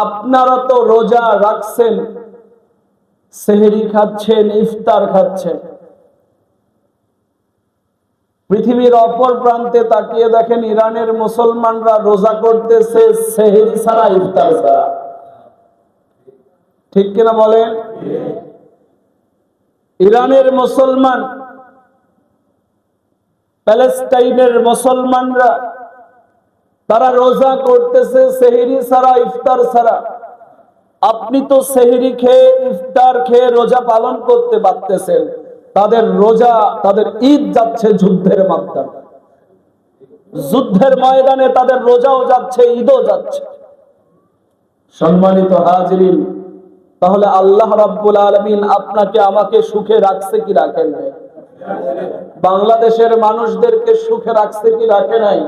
আপনারা তো রোজা রাখছেন, সেহরি খাচ্ছেন, ইফতার খাচ্ছেন। পৃথিবীর অপর প্রান্তে তাকিয়ে দেখেন, ইরানের মুসলমানরা রোজা করতেছে সেহরি ছাড়া, ইফতার ছাড়া। ঠিক কিনা বলেন? ইরানের মুসলমান, প্যালেস্টাইনের মুসলমানরা তারা রোজা করতেছে সেহরি ছাড়া, ইফতার ছাড়া। আপনি তো সেহরি খেয়ে, ইফতার খেয়ে রোজা পালন করতে পারতেছেন। তাদের রোজা, তাদের ঈদ যাচ্ছে যুদ্ধের মাধ্যমে। যুদ্ধের ময়দানে তাদের রোজাও যাচ্ছে, ঈদও যাচ্ছে। সম্মানিত হাজিরিন, তাহলে আল্লাহ রাব্বুল আলামিন আপনাকে আমাকে সুখে রাখছে কি রাখেন নাই? বাংলাদেশের মানুষদেরকে সুখে রাখছে কি রাখে নাই?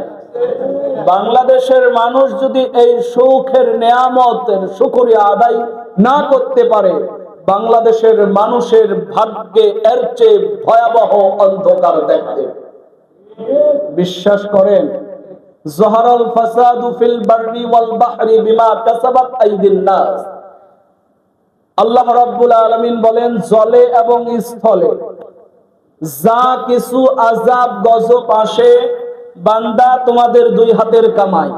বাংলাদেশের মানুষ যদি এই সুখের নেয়ামতের শুকরিয়া আদায় না করতে পারে, বাংলাদেশের মানুষের ভাগ্যে এর চেয়ে ভয়াবহ অন্ধকার দেখতে। বিশ্বাস করেন, যহারাল ফাসাদু ফিল বাররি ওয়াল বাহরি বিমা কাসাবাত আইদিন নাস। আল্লাহ রাব্বুল আলামিন বলেন, জলে এবং স্থলে যা কিছু আযাব গজব আসে, বান্দা তোমাদের দুই হাতের কামাই।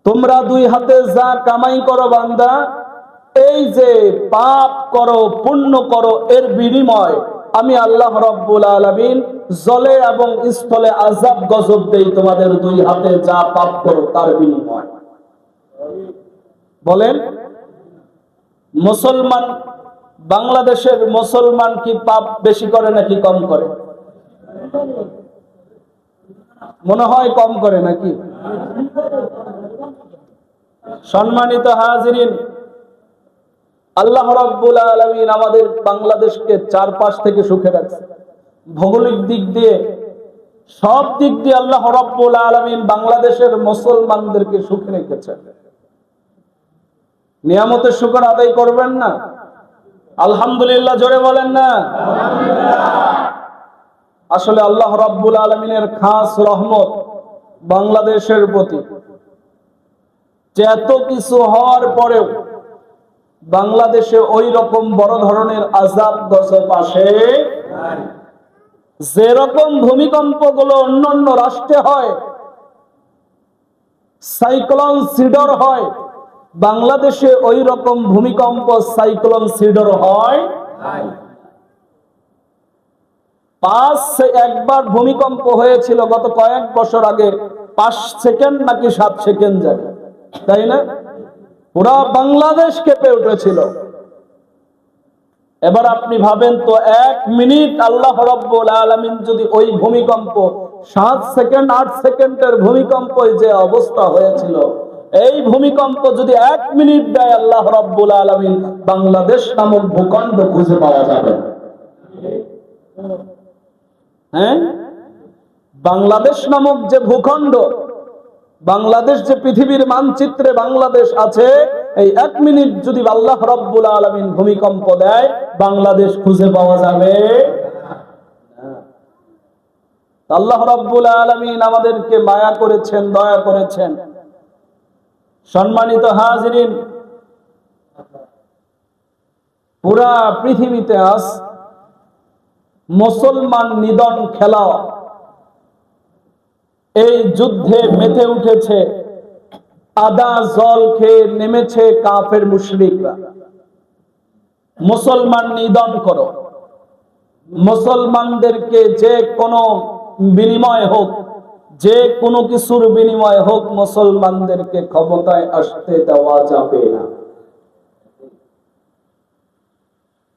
তোমরা দুই হাতে যা কামাই করো বান্দা, এই যে পাপ করো, পুণ্য করো, এর বিনিময় আমি আল্লাহ রাব্বুল আলামিন জলে এবং স্থলে আযাব গজব দেই তোমাদের দুই হাতে যা পাপ করো তার বিনিময়। বলেন, মুসলমান, বাংলাদেশের মুসলমান কি পাপ বেশি করে নাকি কম করে? মনে হয় কম করে নাকি? সম্মানিত হাজিরিন, আল্লাহ রাব্বুল আলামিন আমাদের বাংলাদেশকে চারপাশ থেকে সুখে রাখছে। ভৌগোলিক দিক দিয়ে, সব দিক দিয়ে আল্লাহ রাব্বুল আলামিন বাংলাদেশের মুসলমানদেরকে সুখে রেখেছেন। নিয়ামতের শুকর আদায় করবেন না? আলহামদুলিল্লাহ জোরে বলেন না? আসলে আল্লাহ রাব্বুল আলামিনের খাস রহমত বাংলাদেশের প্রতি, যে এত কিছু হওয়ার পরেও বাংলাদেশে ওই রকম বড় ধরনের আযাব গজব আসে। যেরকম ভূমিকম্প গুলো অন্যান্য রাষ্ট্রে হয়, সাইক্লোন সিডর হয়, বাংলাদেশে ওই রকম ভূমিকম্প, সাইক্লোন সিডর হয়। একবার ভূমিকম্প হয়েছিল গত কয়েক বছর আগে, 5 সেকেন্ড নাকি 7 সেকেন্ড যাবে, তাই না? পুরা বাংলাদেশ কেঁপে উঠেছিল। এবার আপনি ভাবেন তো, 1 মিনিট আল্লাহ রাব্বুল আলামিন যদি ওই ভূমিকম্প 7 সেকেন্ড 8 সেকেন্ডের ভূমিকম্প যে অবস্থা হয়েছিল, এই ভূমিকম্প যদি 1 মিনিট দেয়, আল্লাহ রাব্বুল আলামিন বাংলাদেশ নামক ভূখণ্ড খুঁজে পাওয়া যাবে। হ্যাঁ, বাংলাদেশ নামক যে ভূখণ্ড, বাংলাদেশ যে পৃথিবীর মানচিত্রে বাংলাদেশ আছে, এই 1 মিনিট যদি আল্লাহ রাব্বুল আলামিন ভূমিকম্প দেয়, বাংলাদেশ খুঁজে পাওয়া যাবে। আল্লাহ রাব্বুল আলামিন আমাদেরকে মায়া করেছেন, দয়া করেছেন। সম্মানিত হাজিরিন, পুরা পৃথিবীতে আজ মুসলমান নিধন খেলা, এই যুদ্ধে মেতে উঠেছে। আদা জল খেয়ে নেমেছে কাফের মুশরিকরা। মুসলমান নিধন করো, মুসলমানদেরকে যে কোনো বিনিময় হোক, যে কোনো কিছুর বিনিময় হোক, মুসলমানদেরকে ক্ষমতায় আসতে দেওয়া যাবে না।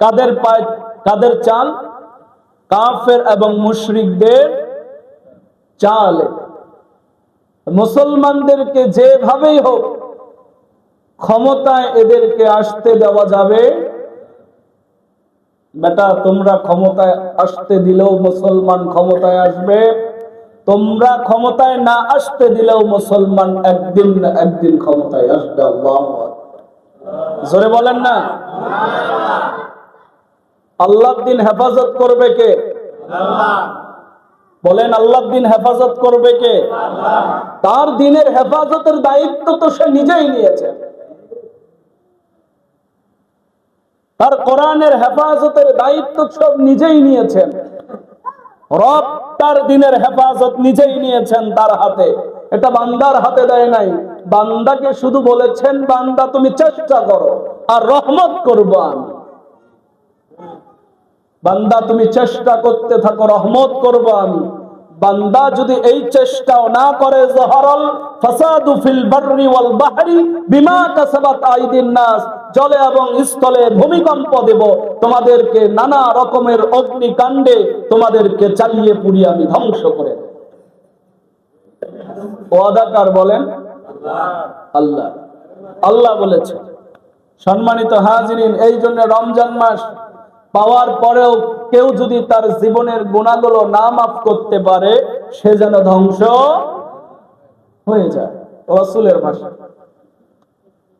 কাদের পায়, কাদের চাল? কাফের এবং মুশরিকদের চাল। মুসলমানদেরকে যেভাবেই হোক ক্ষমতায় এদেরকে আসতে দেওয়া যাবে। বেটা, তোমরা ক্ষমতায় আসতে দিলেও মুসলমান ক্ষমতায় আসবে, তোমরা ক্ষমতায় না আসতে দিলেও মুসলমান একদিন না একদিন ক্ষমতায় আসবে। আল্লাহু আকবার, জোরে বলেন না? আল্লাহর দিন হেফাজত করবে কে? আল্লাহ। বলেন, আল্লাহর দিন হেফাজত করবে কে? আল্লাহ। তার দিনের হেফাজতের দায়িত্ব তো সে নিজেই নিয়েছে। তার কোরআনের হেফাজতের দায়িত্ব সব নিজেই নিয়েছেন। রব তার দিনের হেফাজত নিজেই নিয়েছেন তার হাতে, এটা বান্দার হাতে দেয় নাই। বান্দাকে শুধু বলেছেন, বান্দা তুমি চেষ্টা করো আর রহমত করব আমি। বান্দা তুমি চেষ্টা করতে থাকো, রহমত করব আমি। বান্দা যদি এই চেষ্টাও না করে, যহরাল ফাসাদু ফিল বাররি ওয়াল বাহরি বিমা কাসাবাত আইদিন নাস, জলে এবং স্থলে ভূমিকম্প দেব, তোমাদেরকে নানা রকমের অগ্নিকাণ্ডে তোমাদেরকে চালিয়ে পুড়িয়ে আমি ধ্বংস করে দেব। ওয়াদাকার বলেন আল্লাহ। আল্লাহ বলেছে। সম্মানিত হাজিরিন, এই জন্য রমজান মাস পাওয়ার পরেও কেউ যদি তার জীবনের গুনাহগুলো না মাফ করতে পারে, সে যেন ধ্বংস হয়ে যায়। রাসূলের ভাষা।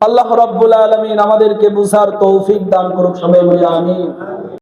আল্লাহ রাব্বুল আলামিন আমাদেরকে বুঝার তৌফিক দান করুক, সবাই বলি আমিন।